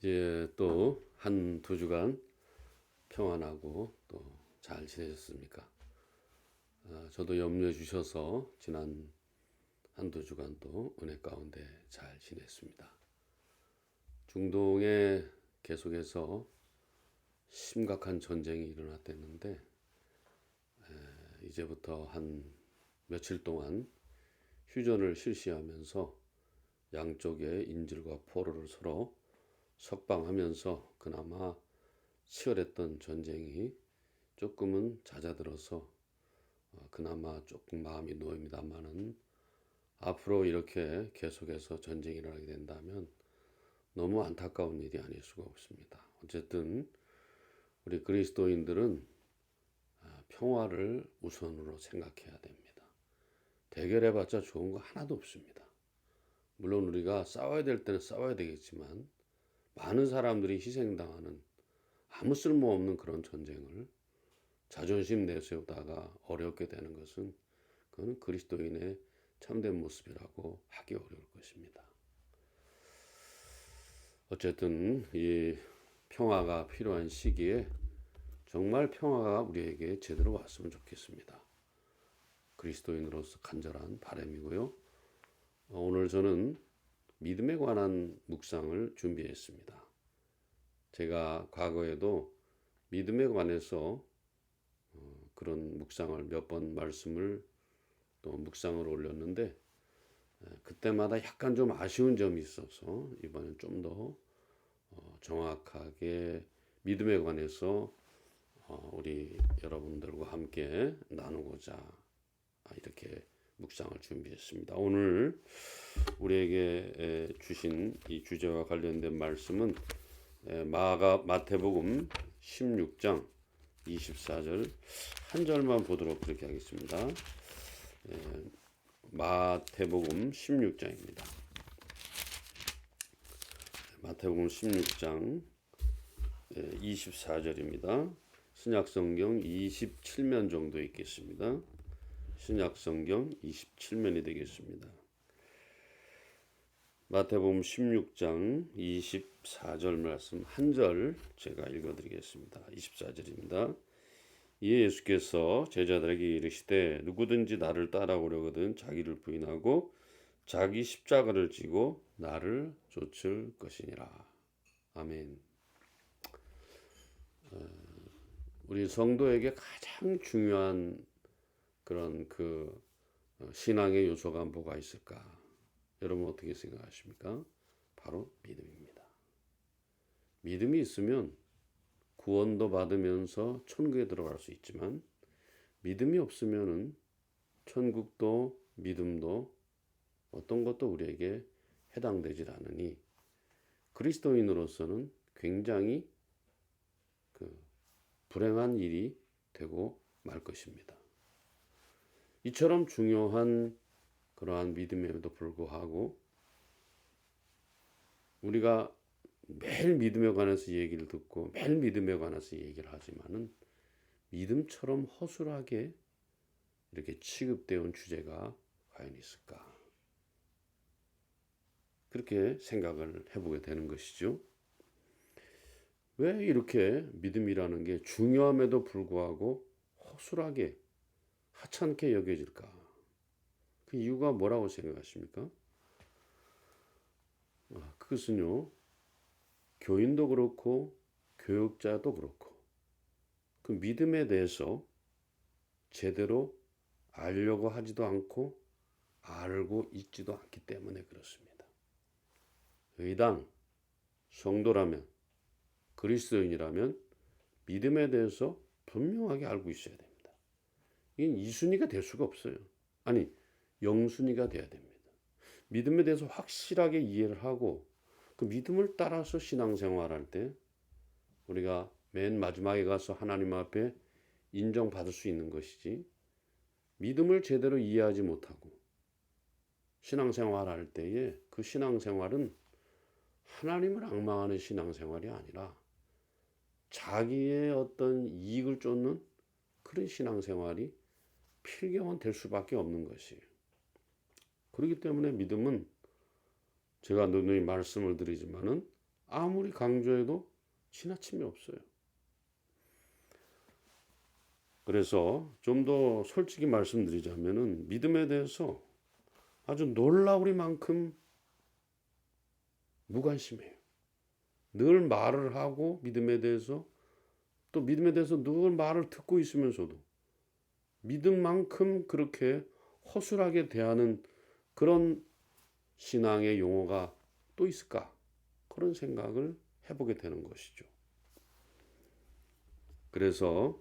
이제 또 한 두 주간 평안하고 또 잘 지내셨습니까? 저도 염려해 주셔서 지난 한 두 주간 또 은혜 가운데 잘 지냈습니다. 중동에 계속해서 심각한 전쟁이 일어났댔는데 이제부터 한 며칠 동안 휴전을 실시하면서 양쪽의 인질과 포로를 서로 석방하면서 그나마 치열했던 전쟁이 조금은 잦아들어서 그나마 조금 마음이 놓입니다만은 앞으로 이렇게 계속해서 전쟁이 일어나게 된다면 너무 안타까운 일이 아닐 수가 없습니다. 어쨌든 우리 그리스도인들은 평화를 우선으로 생각해야 됩니다. 대결해봤자 좋은 거 하나도 없습니다. 물론 우리가 싸워야 될 때는 싸워야 되겠지만 많은 사람들이 희생당하는 아무 쓸모없는 그런 전쟁을 자존심 내세우다가 어렵게 되는 것은 그거는 그리스도인의 참된 모습이라고 하기 어려울 것입니다. 어쨌든 이 평화가 필요한 시기에 정말 평화가 우리에게 제대로 왔으면 좋겠습니다. 그리스도인으로서 간절한 바람이고요. 오늘 저는 믿음에 관한 묵상을 준비했습니다. 제가 과거에도 믿음에 관해서 그런 묵상을 몇 번 말씀을 또 묵상을 올렸는데 그때마다 약간 좀 아쉬운 점이 있어서 이번엔 좀 더 정확하게 믿음에 관해서 우리 여러분들과 함께 나누고자 이렇게 묵상을 준비했습니다. 오늘 우리에게 주신 이 주제와 관련된 말씀은 마태복음 16장 24절 한 절만 보도록 그렇게 하겠습니다. 마태복음 16장입니다. 마태복음 16장 24절입니다. 신약성경 27면 정도 있겠습니다. 신약성경 27면이 되겠습니다. 마태복음 16장 24절 말씀 한 절 제가 읽어드리겠습니다. 24절입니다. 이에 예수께서 제자들에게 이르시되 누구든지 나를 따라오려거든 자기를 부인하고 자기 십자가를 지고 나를 좇을 것이니라. 아멘. 우리 성도에게 가장 중요한 그런 신앙의 요소가 뭐가 있을까? 여러분 어떻게 생각하십니까? 바로 믿음입니다. 믿음이 있으면 구원도 받으면서 천국에 들어갈 수 있지만 믿음이 없으면은 천국도 믿음도 어떤 것도 우리에게 해당되질 않으니 그리스도인으로서는 굉장히 불행한 일이 되고 말 것입니다. 이처럼 중요한 그러한 믿음에도 불구하고 우리가 매일 믿음에 관해서 얘기를 듣고 매일 믿음에 관해서 얘기를 하지만은 믿음처럼 허술하게 이렇게 취급되어 온 주제가 과연 있을까? 그렇게 생각을 해보게 되는 것이죠. 왜 이렇게 믿음이라는 게 중요함에도 불구하고 허술하게 하찮게 여겨질까? 그 이유가 뭐라고 생각하십니까? 그것은요, 교인도 그렇고 교육자도 그렇고 그 믿음에 대해서 제대로 알려고 하지도 않고 알고 있지도 않기 때문에 그렇습니다. 의당, 성도라면, 그리스도인이라면 믿음에 대해서 분명하게 알고 있어야 됩니다. 이게 이순위가 될 수가 없어요. 아니, 영순위가 돼야 됩니다. 믿음에 대해서 확실하게 이해를 하고 그 믿음을 따라서 신앙생활할 때 우리가 맨 마지막에 가서 하나님 앞에 인정받을 수 있는 것이지 믿음을 제대로 이해하지 못하고 신앙생활할 때에 그 신앙생활은 하나님을 앙망하는 신앙생활이 아니라 자기의 어떤 이익을 쫓는 그런 신앙생활이 필경은 될 수밖에 없는 것이에요. 그렇기 때문에 믿음은 제가 누누이 말씀을 드리지만은 아무리 강조해도 지나침이 없어요. 그래서 좀 더 솔직히 말씀드리자면은 믿음에 대해서 아주 놀라우리만큼 무관심해요. 늘 말을 하고 믿음에 대해서 또 믿음에 대해서 늘 말을 듣고 있으면서도 믿음만큼 그렇게 허술하게 대하는 그런 신앙의 용어가 또 있을까? 그런 생각을 해보게 되는 것이죠. 그래서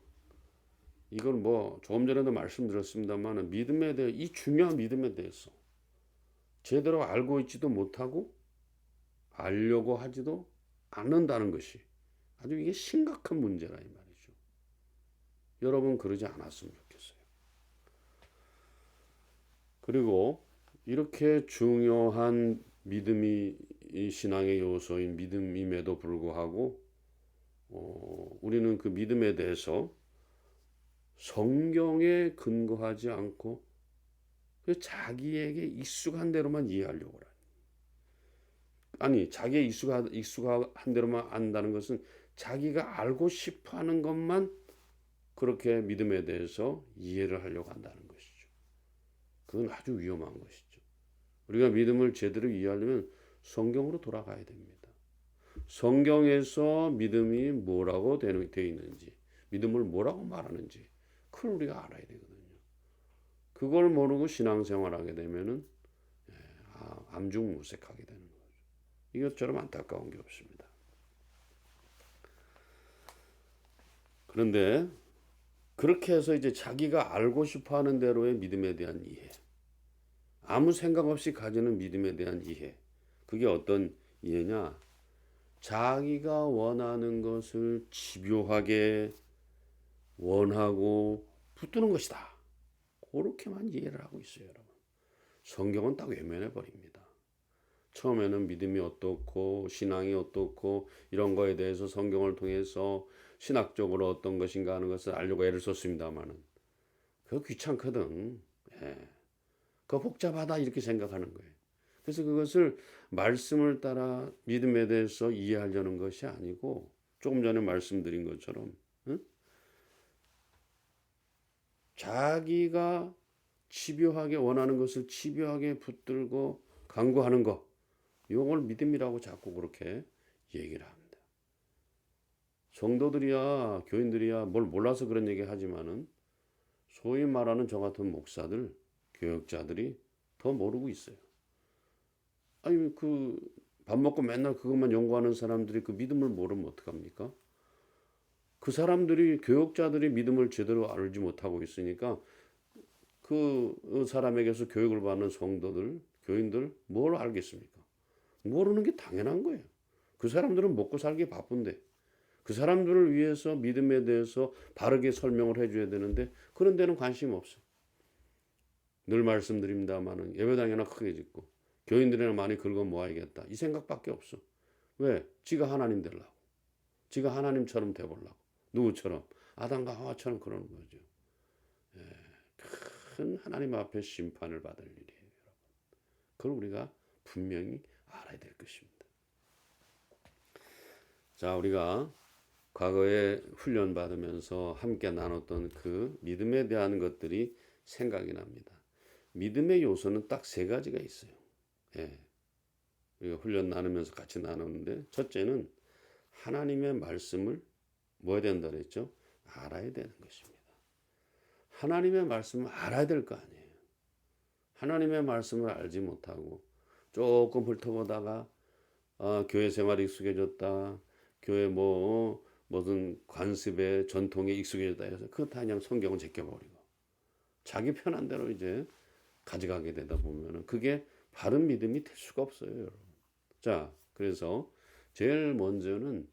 이건 뭐 조금 전에도 말씀드렸습니다만 믿음에 대해 이 중요한 믿음에 대해서 제대로 알고 있지도 못하고 알려고 하지도 않는다는 것이 아주 이게 심각한 문제라 이 말이죠. 여러분 그러지 않았으면 좋겠어요. 그리고 이렇게 중요한 믿음이 이 신앙의 요소인 믿음임에도 불구하고 우리는 그 믿음에 대해서 성경에 근거하지 않고 자기에게 익숙한 대로만 이해하려고 하니. 아니 자기의 익숙한 대로만 안다는 것은 자기가 알고 싶어하는 것만 그렇게 믿음에 대해서 이해를 하려고 한다는 것이죠. 그건 아주 위험한 것이죠. 우리가 믿음을 제대로 이해하려면 성경으로 돌아가야 됩니다. 성경에서 믿음이 뭐라고 되어 있는지, 믿음을 뭐라고 말하는지 그걸 우리가 알아야 되거든요. 그걸 모르고 신앙생활하게 되면은 암중무색하게 되는 거죠. 이것처럼 안타까운 게 없습니다. 그런데 그렇게 해서 이제 자기가 알고 싶어하는 대로의 믿음에 대한 이해, 아무 생각 없이 가지는 믿음에 대한 이해, 그게 어떤 이해냐? 자기가 원하는 것을 집요하게 원하고 붙드는 것이다. 그렇게만 이해를 하고 있어요, 여러분. 성경은 딱 외면해 버립니다. 처음에는 믿음이 어떻고 신앙이 어떻고 이런 거에 대해서 성경을 통해서 신학적으로 어떤 것인가 하는 것을 알려고 애를 썼습니다만은 그거 귀찮거든. 그거 복잡하다 이렇게 생각하는 거예요. 그래서 그것을 말씀을 따라 믿음에 대해서 이해하려는 것이 아니고 조금 전에 말씀드린 것처럼 자기가 집요하게 원하는 것을 집요하게 붙들고 강구하는 것, 이걸 믿음이라고 자꾸 그렇게 얘기를 합니다. 성도들이야 교인들이야 뭘 몰라서 그런 얘기 하지만은 소위 말하는 저 같은 목사들, 교역자들이 더 모르고 있어요. 아니 그 밥 먹고 맨날 그것만 연구하는 사람들이 그 믿음을 모르면 어떡합니까? 그 사람들이 교역자들이 믿음을 제대로 알지 못하고 있으니까 그 사람에게서 교육을 받는 성도들, 교인들 뭘 알겠습니까? 모르는 게 당연한 거예요. 그 사람들은 먹고 살기 바쁜데 그 사람들을 위해서 믿음에 대해서 바르게 설명을 해줘야 되는데 그런 데는 관심이 없어요. 늘 말씀드립니다마는 예배당이나 크게 짓고 교인들이나 많이 긁어 모아야겠다 이 생각밖에 없어. 왜? 지가 하나님 되려고, 지가 하나님처럼 돼보려고. 누구처럼? 아담과 하와처럼 그러는 거죠. 큰 하나님 앞에 심판을 받을 일이에요. 그걸 우리가 분명히 알아야 될 것입니다. 자, 우리가 과거에 훈련 받으면서 함께 나눴던 그 믿음에 대한 것들이 생각이 납니다. 믿음의 요소는 딱 세 가지가 있어요. 우리가 훈련 나누면서 같이 나눴는데 첫째는 하나님의 말씀을 뭐 해야 된다 그랬죠? 알아야 되는 것입니다. 하나님의 말씀을 알아야 될 거 아니에요. 하나님의 말씀을 알지 못하고 조금 훑어보다가 교회 생활이 익숙해졌다. 교회 무슨 관습에 전통에 익숙해졌다 해서 그거 다 그냥 성경을 제껴버리고 자기 편한 대로 이제 가져가게 되다 보면은 그게 바른 믿음이 될 수가 없어요, 여러분. 자, 그래서 제일 먼저는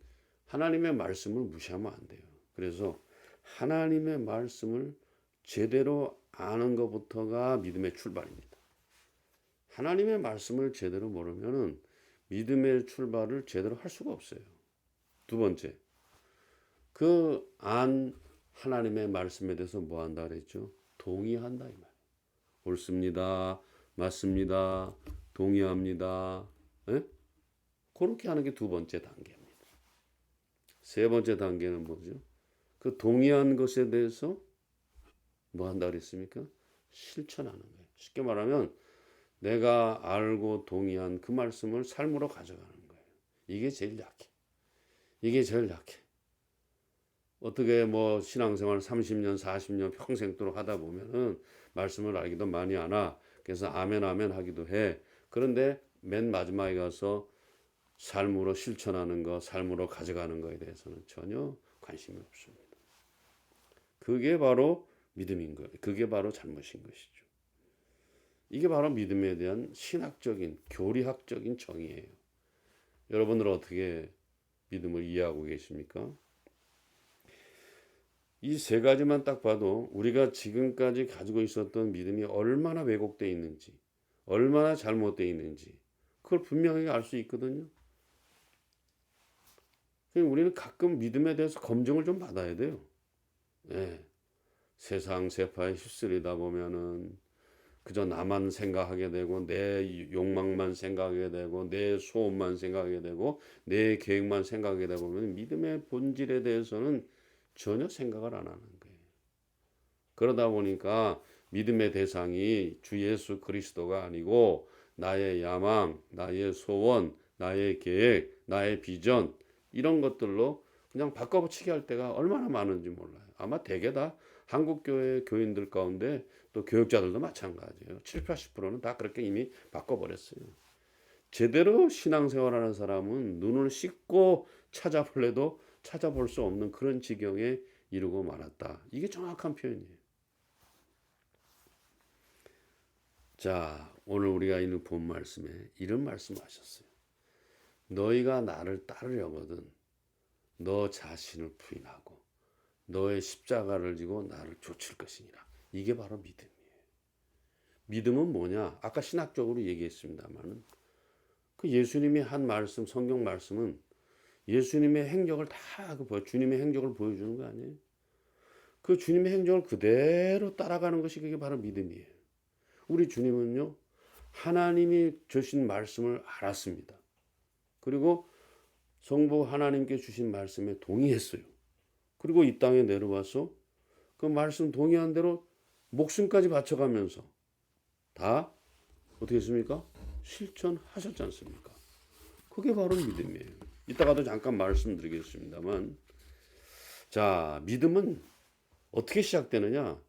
하나님의 말씀을 무시하면 안 돼요. 그래서 하나님의 말씀을 제대로 아는 것부터가 믿음의 출발입니다. 하나님의 말씀을 제대로 모르면은 믿음의 출발을 제대로 할 수가 없어요. 두 번째, 그 하나님의 말씀에 대해서 뭐 한다 그랬죠? 동의한다 이 말. 옳습니다. 맞습니다. 동의합니다. 그렇게 하는 게 두 번째 단계입니다. 세 번째 단계는 뭐죠? 그 동의한 것에 대해서 뭐 한다 그랬습니까? 실천하는 거예요. 쉽게 말하면 내가 알고 동의한 그 말씀을 삶으로 가져가는 거예요. 이게 제일 약해. 이게 제일 약해. 어떻게 뭐 신앙생활 30년, 40년 평생도록 하다 보면은 말씀을 알기도 많이 하나. 그래서 아멘 아멘 하기도 해. 그런데 맨 마지막에 가서 삶으로 실천하는 거, 삶으로 가져가는 거에 대해서는 전혀 관심이 없습니다. 그게 바로 믿음인 거예요. 그게 바로 잘못인 것이죠. 이게 바로 믿음에 대한 신학적인, 교리학적인 정의예요. 여러분들은 어떻게 믿음을 이해하고 계십니까? 이 세 가지만 딱 봐도 우리가 지금까지 가지고 있었던 믿음이 얼마나 왜곡되어 있는지, 얼마나 잘못되어 있는지 그걸 분명하게 알 수 있거든요. 우리는 가끔 믿음에 대해서 검증을 좀 받아야 돼요. 예. 세상 세파에 휩쓸리다 보면은 그저 나만 생각하게 되고 내 욕망만 생각하게 되고 내 소원만 생각하게 되고 내 계획만 생각하게 되다 보면 믿음의 본질에 대해서는 전혀 생각을 안 하는 거예요. 그러다 보니까 믿음의 대상이 주 예수 그리스도가 아니고 나의 야망, 나의 소원, 나의 계획, 나의 비전 이런 것들로 그냥 바꿔붙이게 할 때가 얼마나 많은지 몰라요. 아마 대개 다 한국교회 교인들 가운데 또 교육자들도 마찬가지예요. 7, 80%는 다 그렇게 이미 바꿔버렸어요. 제대로 신앙생활하는 사람은 눈을 씻고 찾아볼래도 찾아볼 수 없는 그런 지경에 이르고 말았다. 이게 정확한 표현이에요. 자, 오늘 우리가 읽는 본 말씀에 이런 말씀하셨어요. 너희가 나를 따르려거든 너 자신을 부인하고 너의 십자가를 지고 나를 좇을 것이니라. 이게 바로 믿음이에요. 믿음은 뭐냐? 아까 신학적으로 얘기했습니다만은 그 예수님이 한 말씀, 성경 말씀은 예수님의 행적을 다 주님의 행적을 보여주는 거 아니에요? 그 주님의 행적을 그대로 따라가는 것이 그게 바로 믿음이에요. 우리 주님은요, 하나님이 주신 말씀을 알았습니다. 그리고 성부 하나님께 주신 말씀에 동의했어요. 그리고 이 땅에 내려와서 그 말씀 동의한 대로 목숨까지 바쳐가면서 다 어떻게 했습니까? 실천하셨지 않습니까? 그게 바로 믿음이에요. 이따가도 잠깐 말씀드리겠습니다만, 자, 믿음은 어떻게 시작되느냐?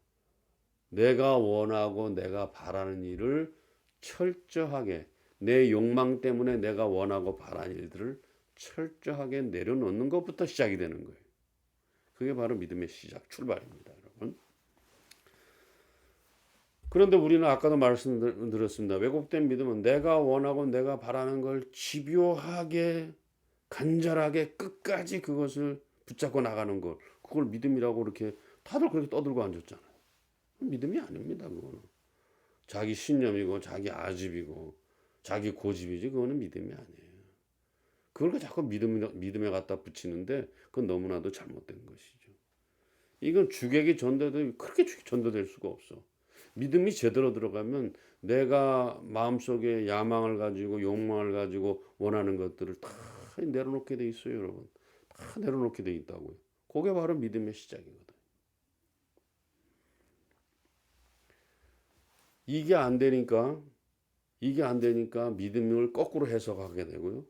내가 원하고 내가 바라는 일을 철저하게 내 욕망 때문에 내가 원하고 바라는 일들을 철저하게 내려놓는 것부터 시작이 되는 거예요. 그게 바로 믿음의 시작, 출발입니다, 여러분. 그런데 우리는 아까도 말씀드렸습니다. 왜곡된 믿음은 내가 원하고 내가 바라는 걸 집요하게 간절하게 끝까지 그것을 붙잡고 나가는 것, 그걸 믿음이라고 이렇게 다들 그렇게 떠들고 앉았잖아요. 믿음이 아닙니다. 그거는 자기 신념이고 자기 아집이고 자기 고집이지 그거는 믿음이 아니에요. 그걸 자꾸 믿음에 갖다 붙이는데 그건 너무나도 잘못된 것이죠. 이건 주객이 전도도 그렇게 전도될 수가 없어. 믿음이 제대로 들어가면 내가 마음속에 야망을 가지고 욕망을 가지고 원하는 것들을 다 내려놓게 돼 있어요, 여러분. 다 내려놓게 돼 있다고요. 그게 바로 믿음의 시작이거든. 이게 안 되니까 믿음을 거꾸로 해석하게 되고요.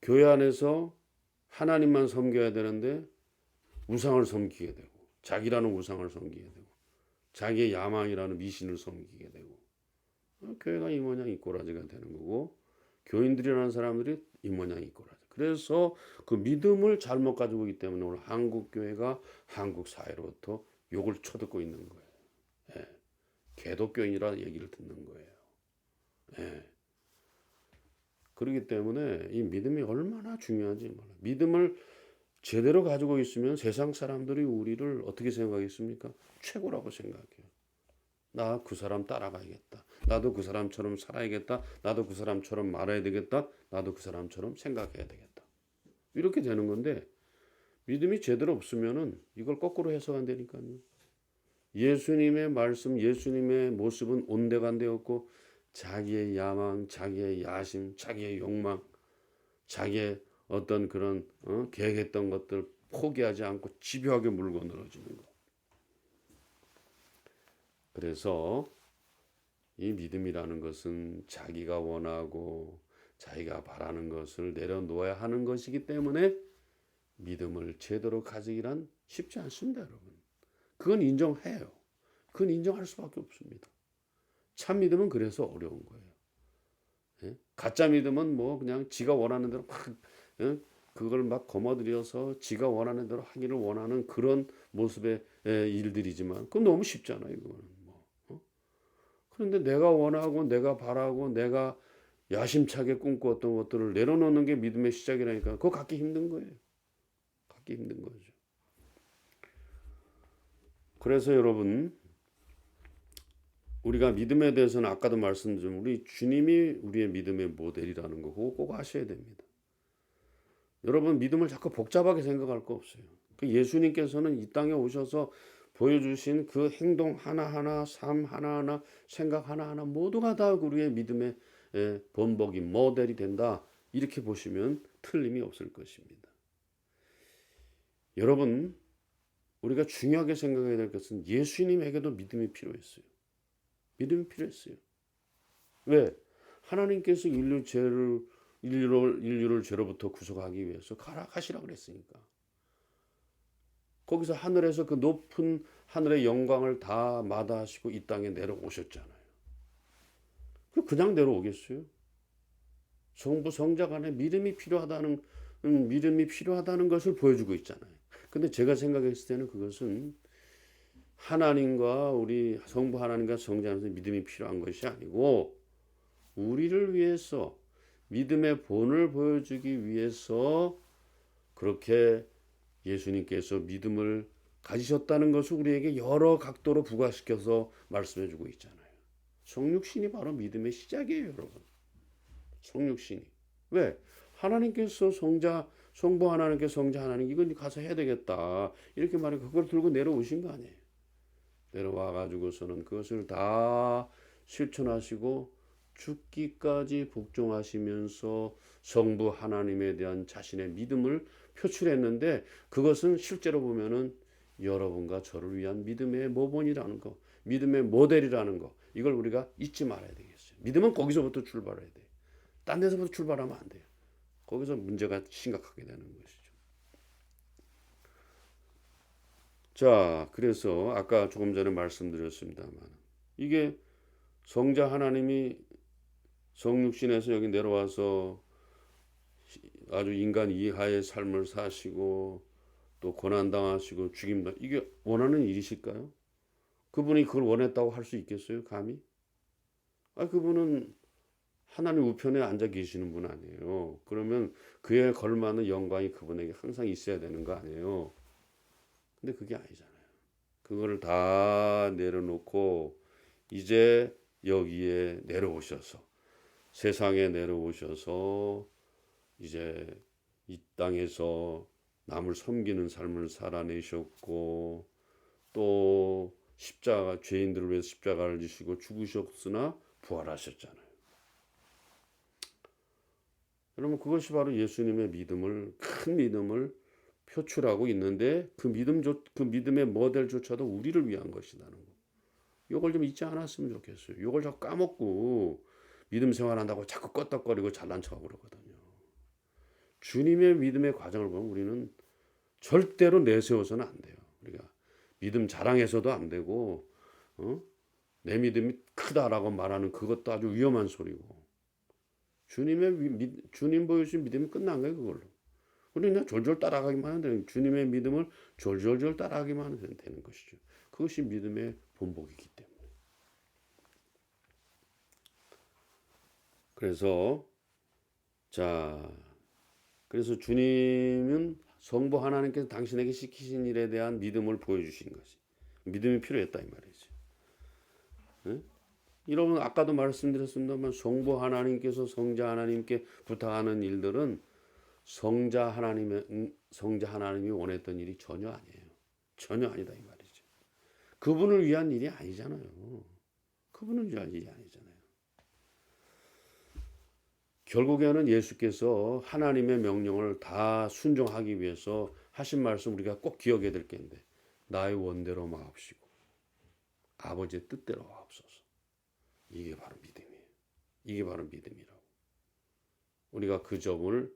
교회 안에서 하나님만 섬겨야 되는데 우상을 섬기게 되고 자기라는 우상을 섬기게 되고 자기의 야망이라는 미신을 섬기게 되고 교회가 이 모양 이 꼬라지가 되는 거고 교인들이라는 사람들이 이 모양 이 꼬라지. 그래서 그 믿음을 잘못 가지고 있기 때문에 오늘 한국 교회가 한국 사회로부터 욕을 쳐듣고 있는 거예요. 예. 개독교인이라는 얘기를 듣는 거예요. 예. 그렇기 때문에 이 믿음이 얼마나 중요한지 몰라요. 믿음을 제대로 가지고 있으면 세상 사람들이 우리를 어떻게 생각하겠습니까? 최고라고 생각해요. 나 그 사람 따라가야겠다. 나도 그 사람처럼 살아야겠다. 나도 그 사람처럼 말해야 되겠다. 나도 그 사람처럼 생각해야 되겠다. 이렇게 되는 건데 믿음이 제대로 없으면은 이걸 거꾸로 해석한다니까요. 예수님의 말씀, 예수님의 모습은 온데간데 없고 자기의 야망, 자기의 야심, 자기의 욕망 자기의 어떤 그런 계획했던 것들 포기하지 않고 집요하게 물고 늘어지는 것. 그래서 이 믿음이라는 것은 자기가 원하고 자기가 바라는 것을 내려놓아야 하는 것이기 때문에 믿음을 제대로 가지기란 쉽지 않습니다, 여러분. 그건 인정해요. 그건 인정할 수밖에 없습니다. 참 믿음은 그래서 어려운 거예요. 예? 가짜 믿음은 뭐 그냥 지가 원하는 대로 막 그걸 막 거머들여서 지가 원하는 대로 하기를 원하는 그런 모습의 일들이지만 그건 너무 쉽잖아요. 이거는 뭐. 그런데 내가 원하고 내가 바라고 내가 야심차게 꿈꾸었던 것들을 내려놓는 게 믿음의 시작이라니까 그거 갖기 힘든 거예요. 갖기 힘든 거죠. 그래서 여러분 우리가 믿음에 대해서는 아까도 말씀드린 우리 주님이 우리의 믿음의 모델이라는 거 그거 꼭 아셔야 됩니다. 여러분 믿음을 자꾸 복잡하게 생각할 거 없어요. 그 예수님께서는 이 땅에 오셔서 보여주신 그 행동 하나하나, 삶 하나하나, 생각 하나하나 모두가 다 우리의 믿음의 본보기, 모델이 된다. 이렇게 보시면 틀림이 없을 것입니다. 여러분 우리가 중요하게 생각해야 될 것은 예수님에게도 믿음이 필요했어요. 믿음이 필요했어요. 왜? 하나님께서 인류를 죄로부터 구속하기 위해서 가시라 그랬으니까. 거기서 하늘에서 그 높은 하늘의 영광을 다 마다하시고 이 땅에 내려오셨잖아요. 그냥 내려오겠어요? 성부 성자 간에 믿음이 필요하다는 것을 보여주고 있잖아요. 근데 제가 생각했을 때는 그것은 하나님과 우리 성부 하나님과 성자 안에서 믿음이 필요한 것이 아니고 우리를 위해서 믿음의 본을 보여주기 위해서 그렇게 예수님께서 믿음을 가지셨다는 것을 우리에게 여러 각도로 부각시켜서 말씀해 주고 있잖아요. 성육신이 바로 믿음의 시작이에요, 여러분. 성육신이. 왜? 하나님께서 성부 하나님께서 성자 하나님 이건 가서 해야 되겠다. 이렇게 말해 그걸 들고 내려오신 거 아니에요. 내려와 가지고서는 그것을 다 실천하시고 죽기까지 복종하시면서 성부 하나님에 대한 자신의 믿음을 표출했는데 그것은 실제로 보면은 여러분과 저를 위한 믿음의 모본이라는 거, 믿음의 모델이라는 거 이걸 우리가 잊지 말아야 되겠어요. 믿음은 거기서부터 출발해야 돼요. 딴 데서부터 출발하면 안 돼요. 거기서 문제가 심각하게 되는 것이죠. 자, 그래서 아까 조금 전에 말씀드렸습니다만 이게 성자 하나님이 성육신에서 여기 내려와서 아주 인간 이하의 삶을 사시고 또 고난당하시고 죽임당 이게 원하는 일이실까요? 그분이 그걸 원했다고 할 수 있겠어요? 감히? 그분은 하나님 우편에 앉아 계시는 분 아니에요. 그러면 그에 걸맞는 영광이 그분에게 항상 있어야 되는 거 아니에요. 근데 그게 아니잖아요. 그거를 다 내려놓고 이제 여기에 내려오셔서 세상에 내려오셔서 이제 이 땅에서 남을 섬기는 삶을 살아내셨고 또 십자가 죄인들을 위해서 십자가를 지시고 죽으셨으나 부활하셨잖아요. 여러분 그것이 바로 예수님의 큰 믿음을 표출하고 있는데 그 믿음의 모델조차도 우리를 위한 것이라는 거. 이걸 좀 잊지 않았으면 좋겠어요. 이걸 자꾸 까먹고 믿음 생활한다고 자꾸 껐덕거리고 잘난 척하고 그러거든요. 주님의 믿음의 과정을 보면 우리는 절대로 내세워서는 안 돼요. 우리가 믿음 자랑해서도 안 되고 내 믿음이 크다라고 말하는 그것도 아주 위험한 소리고 주님 보여주신 믿음이 끝난 거예요. 그걸로. 우리는 그냥 졸졸 따라가기만 하면 되는 주님의 믿음을 졸졸 따라가기만 하면 되는 것이죠. 그것이 믿음의 본보기이기 때문에. 그래서 주님은 성부 하나님께서 당신에게 시키신 일에 대한 믿음을 보여주신 것이 믿음이 필요했다 이 말이죠. 네? 여러분 아까도 말씀드렸습니다만 성부 하나님께서 성자 하나님께 부탁하는 일들은 성자 하나님이 원했던 일이 전혀 아니에요. 전혀 아니다 이 말이죠. 그분을 위한 일이 아니잖아요. 그분을 위한 일이 아니잖아요. 결국에는 예수께서 하나님의 명령을 다 순종하기 위해서 하신 말씀 우리가 꼭 기억해야 될 게인데 나의 원대로 마옵시고 아버지의 뜻대로 하옵소서. 이게 바로 믿음이에요. 이게 바로 믿음이라고. 우리가 그 점을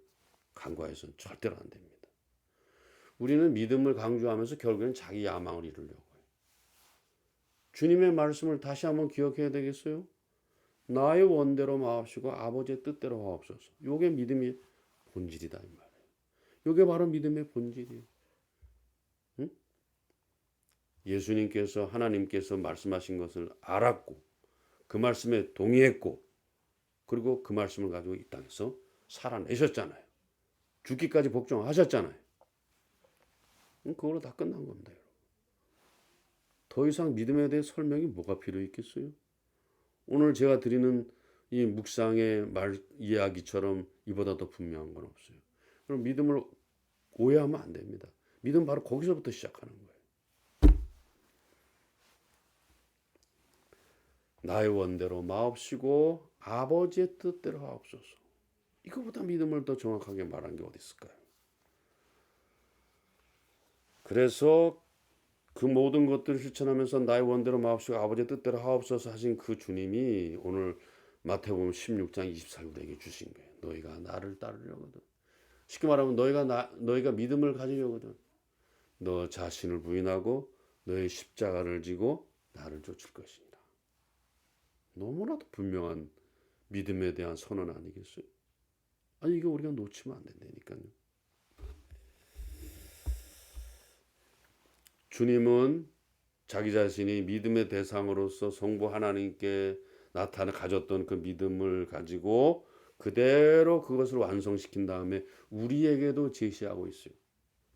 간과해서는 절대로 안 됩니다. 우리는 믿음을 강조하면서 결국에는 자기 야망을 이루려고 해요. 주님의 말씀을 다시 한번 기억해야 되겠어요? 나의 원대로 마옵시고 아버지의 뜻대로 하옵소서. 이게 믿음의 본질이다 이 말이에요. 이게 바로 믿음의 본질이에요. 응? 예수님께서 하나님께서 말씀하신 것을 알았고 그 말씀에 동의했고 그리고 그 말씀을 가지고 이 땅에서 살아내셨잖아요. 죽기까지 복종하셨잖아요. 그걸로 다 끝난 겁니다. 여러분. 더 이상 믿음에 대해 설명이 뭐가 필요 있겠어요? 오늘 제가 드리는 이 묵상의 말 이야기처럼 이보다 더 분명한 건 없어요. 그럼 믿음을 오해하면 안 됩니다. 믿음 바로 거기서부터 시작하는 거예요. 나의 원대로 마옵시고 아버지의 뜻대로 하옵소서. 이거보다 믿음을 더 정확하게 말한 게 어디 있을까요? 그래서 그 모든 것들을 실천하면서 나의 원대로 마옵시고 아버지의 뜻대로 하옵소서 하신 그 주님이 오늘 마태복음 16장 24절에게 주신 거예요. 너희가 나를 따르려거든. 쉽게 말하면 너희가 믿음을 가지려거든. 너 자신을 부인하고 너의 십자가를 지고 나를 쫓을 것이니라. 너무나도 분명한 믿음에 대한 선언 아니겠어요? 아니 이거 우리가 놓치면 안 된다니까요. 주님은 자기 자신이 믿음의 대상으로서 성부 하나님께 가졌던 그 믿음을 가지고 그대로 그것을 완성시킨 다음에 우리에게도 제시하고 있어요.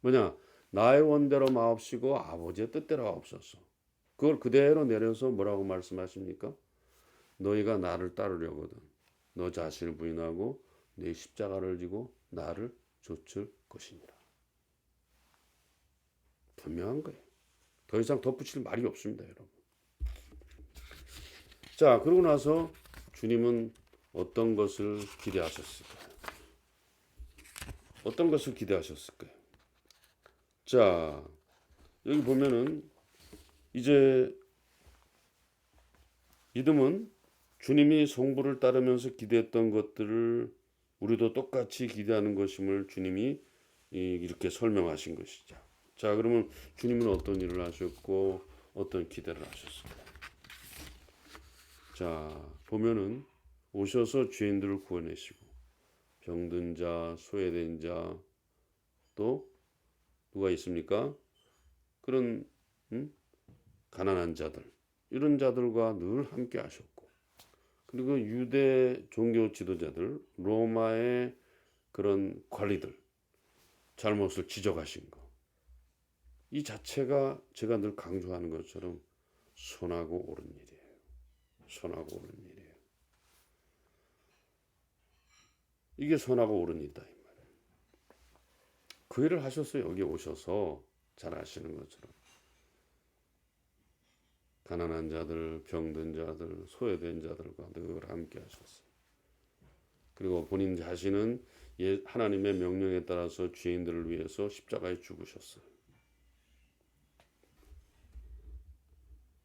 뭐냐? 나의 원대로 마옵시고 아버지의 뜻대로 하옵소서. 그걸 그대로 내려서 뭐라고 말씀하십니까? 너희가 나를 따르려거든. 너 자신을 부인하고 내 십자가를 지고 나를 좇을 것이니라. 분명한 거예요. 더 이상 덧붙일 말이 없습니다, 여러분. 자, 그러고 나서 주님은 어떤 것을 기대하셨을까요? 어떤 것을 기대하셨을까요? 자, 여기 보면은 이제 믿음은 주님이 성부를 따르면서 기대했던 것들을 우리도 똑같이 기대하는 것임을 주님이 이렇게 설명하신 것이죠. 자, 그러면 주님은 어떤 일을 하셨고 어떤 기대를 하셨을까요? 자, 보면은 오셔서 죄인들을 구원하시고 병든 자, 소외된 자, 또 누가 있습니까? 그런 가난한 자들, 이런 자들과 늘 함께 하셨고, 그리고 유대 종교 지도자들, 로마의 그런 관리들 잘못을 지적하신 거, 이 자체가 제가 늘 강조하는 것처럼 선하고 옳은 일이에요. 선하고 옳은 일이에요. 이게 선하고 옳은 일이다 이 말이에요. 그 일을 하셨어요. 여기 오셔서 잘 아시는 것처럼 가난한 자들, 병든 자들, 소외된 자들과 늘 함께 하셨어요. 그리고 본인 자신은 하나님의 명령에 따라서 죄인들을 위해서 십자가에 죽으셨어요.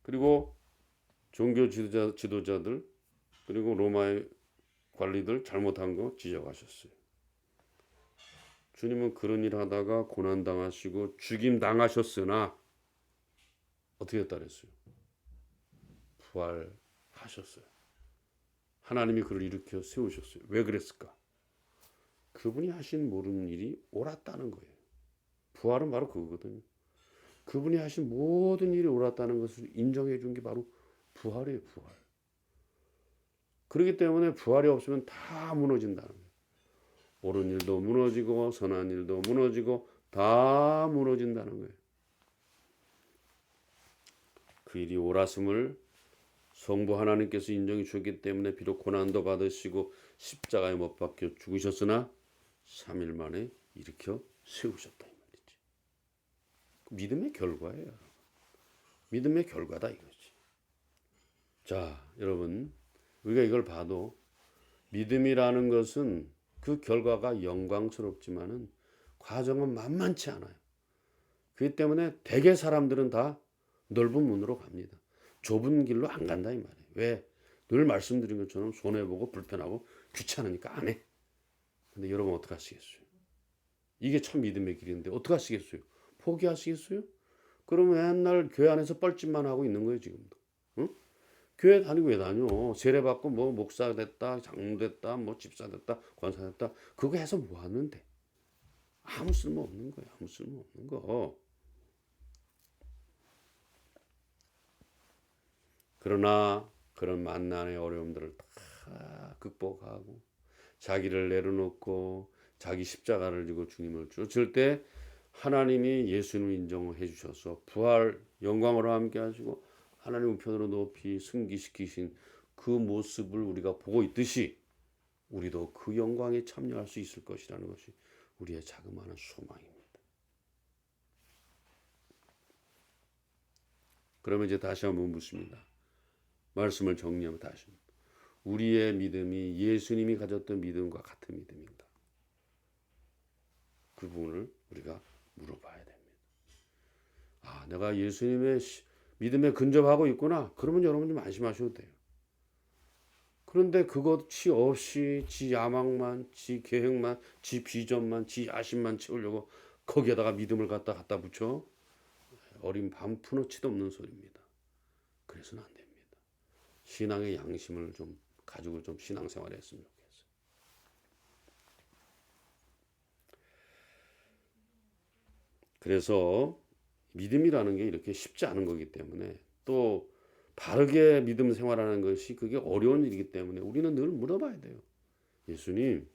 그리고 종교 지도자들 그리고 로마의 관리들 잘못한 거 지적하셨어요. 주님은 그런 일 하다가 고난당하시고 죽임당하셨으나 어떻게 했다 그랬어요? 부활하셨어요. 하나님이 그를 일으켜 세우셨어요. 왜 그랬을까? 그분이 하신 모든 일이 옳았다는 거예요. 부활은 바로 그거거든요. 그분이 하신 모든 일이 옳았다는 것을 인정해 준 게 바로 부활이에요. 부활. 그렇기 때문에 부활이 없으면 다 무너진다는 거예요. 옳은 일도 무너지고 선한 일도 무너지고 다 무너진다는 거예요. 그 일이 옳았음을 성부 하나님께서 인정해 주셨기 때문에 비록 고난도 받으시고 십자가에 못 박혀 죽으셨으나 3일 만에 일으켜 세우셨다 이 말이지. 믿음의 결과예요. 믿음의 결과다 이거지. 자, 여러분 우리가 이걸 봐도 믿음이라는 것은 그 결과가 영광스럽지만은 과정은 만만치 않아요. 그렇기 때문에 대개 사람들은 다 넓은 문으로 갑니다. 좁은 길로 안 간다 이 말이에요. 왜? 늘 말씀드린 것처럼 손해보고 불편하고 귀찮으니까 안 해. 근데 여러분 어떡하시겠어요? 이게 참 믿음의 길인데 어떡하시겠어요? 포기하시겠어요? 그러면 맨날 교회 안에서 뻘짓만 하고 있는 거예요 지금도. 응? 교회 다니고 왜 다녀? 세례받고 뭐 목사 됐다, 장로 됐다, 뭐 집사 됐다, 권사 됐다. 그거 해서 뭐 하는데? 아무 쓸모 없는 거야. 아무 쓸모 없는 거. 그러나 그런 만난의 어려움들을 다 극복하고 자기를 내려놓고 자기 십자가를 지고 주님을 쫓을 때 하나님이 예수님을 인정해 주셔서 부활 영광으로 함께 하시고 하나님 우편으로 높이 승기시키신 그 모습을 우리가 보고 있듯이 우리도 그 영광에 참여할 수 있을 것이라는 것이 우리의 자그마한 소망입니다. 그러면 이제 다시 한번 묻습니다. 말씀을 정리하면 다시 우리의 믿음이 예수님이 가졌던 믿음과 같은 믿음인가? 그 부분을 우리가 물어봐야 됩니다. 아, 내가 예수님의 믿음에 근접하고 있구나. 그러면 여러분 좀 안심하셔도 돼요. 그런데 그것이 없이 지 야망만, 지 계획만, 지 비전만, 지 야심만 채우려고 거기에다가 믿음을 갖다 붙여 어린 반푼어치도 없는 소리입니다. 그래서는 안 됩니다. 신앙의 양심을 좀 가지고 좀 신앙생활을 했으면 좋겠어요. 그래서 믿음이라는 게 이렇게 쉽지 않은 거기 때문에 또 바르게 믿음 생활하는 것이 그게 어려운 일이기 때문에 우리는 늘 물어봐야 돼요. 예수님,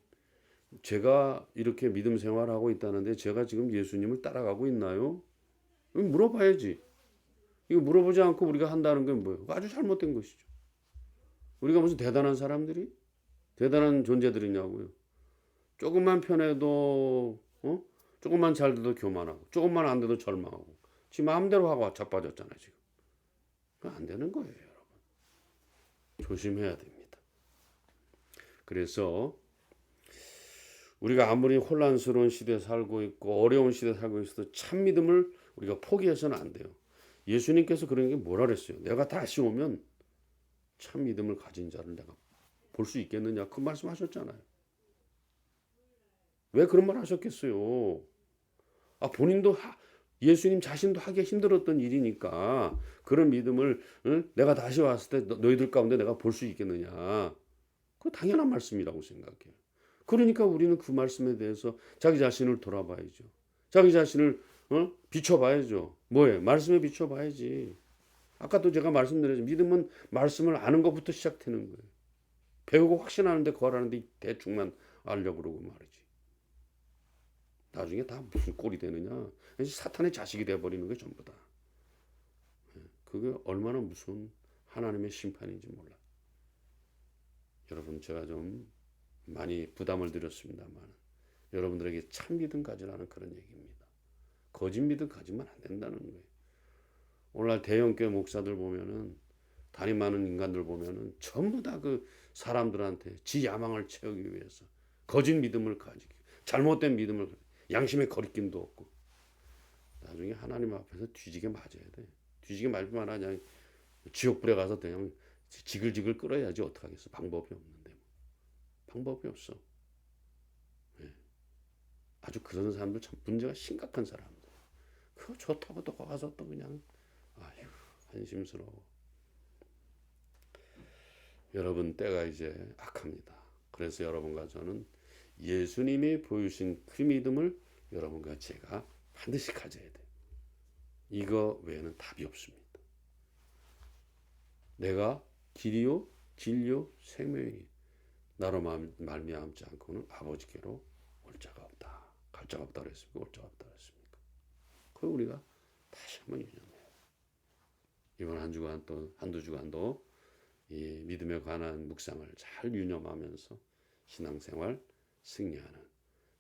제가 이렇게 믿음 생활하고 있다는데 제가 지금 예수님을 따라가고 있나요? 물어봐야지. 이거 물어보지 않고 우리가 한다는 건 뭐예요? 아주 잘못된 것이죠. 우리가 무슨 대단한 사람들이? 대단한 존재들이냐고요. 조금만 편해도 조금만 잘 돼도 교만하고 조금만 안 돼도 절망하고 지 마음대로 하고 자빠졌잖아요 지금. 안 되는 거예요 여러분. 조심해야 됩니다. 그래서 우리가 아무리 혼란스러운 시대에 살고 있고 어려운 시대에 살고 있어도 참 믿음을 우리가 포기해서는 안 돼요. 예수님께서 그런 게 뭐라 그랬어요? 내가 다시 오면 참 믿음을 가진 자를 내가 볼 수 있겠느냐 그 말씀하셨잖아요. 왜 그런 말 하셨겠어요? 아, 본인도 예수님 자신도 하기 힘들었던 일이니까 그런 믿음을 내가 다시 왔을 때 너희들 가운데 내가 볼 수 있겠느냐. 그거 당연한 말씀이라고 생각해요. 그러니까 우리는 그 말씀에 대해서 자기 자신을 돌아봐야죠. 자기 자신을 비춰봐야죠. 뭐예요? 말씀에 비춰봐야지. 아까도 제가 말씀드렸죠. 믿음은 말씀을 아는 것부터 시작되는 거예요. 배우고 확신하는데 거하라는데 대충만 알려고 그러고 말이지. 나중에 다 무슨 꼴이 되느냐. 사탄의 자식이 돼버리는 게 전부 다. 그게 얼마나 무서운 하나님의 심판인지 몰라. 여러분 제가 좀 많이 부담을 드렸습니다만 여러분들에게 참 믿음 가지라는 그런 얘기입니다. 거짓 믿음 가지면 안 된다는 거예요. 오늘날 대형교회 목사들 보면은 담임하는 인간들 보면은 전부 다 그 사람들한테 지 야망을 채우기 위해서 거짓 믿음을 가지고 잘못된 믿음을 양심의 거리낌도 없고 나중에 하나님 앞에서 뒤지게 맞아야 돼. 뒤지게 맞으면 그냥 지옥불에 가서 그냥 지글지글 끓어야지 어떡하겠어. 방법이 없는데 방법이 없어. 네. 아주 그런 사람들 참 문제가 심각한 사람들. 그거 좋다고 또 가서 또 그냥 아휴 한심스러워. 여러분 때가 이제 악합니다. 그래서 여러분과 저는 예수님이 보여주신 그 믿음을 여러분과 제가 반드시 가져야 돼요. 이거 외에는 답이 없습니다. 내가 길이요 진리요 생명이 나로 말미암지 않고는 아버지께로 올 자가 없다. 갈 자가 없다 그랬습니까? 올 자가 없다 그랬습니까? 그걸 우리가 다시 한번 유념해요. 이번 한 주간 또 한두 주간도 이 믿음에 관한 묵상을 잘 유념하면서 신앙생활 승리하는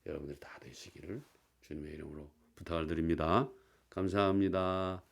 여러분들 다 되시기를 주님의 이름으로 부탁을 드립니다. 감사합니다.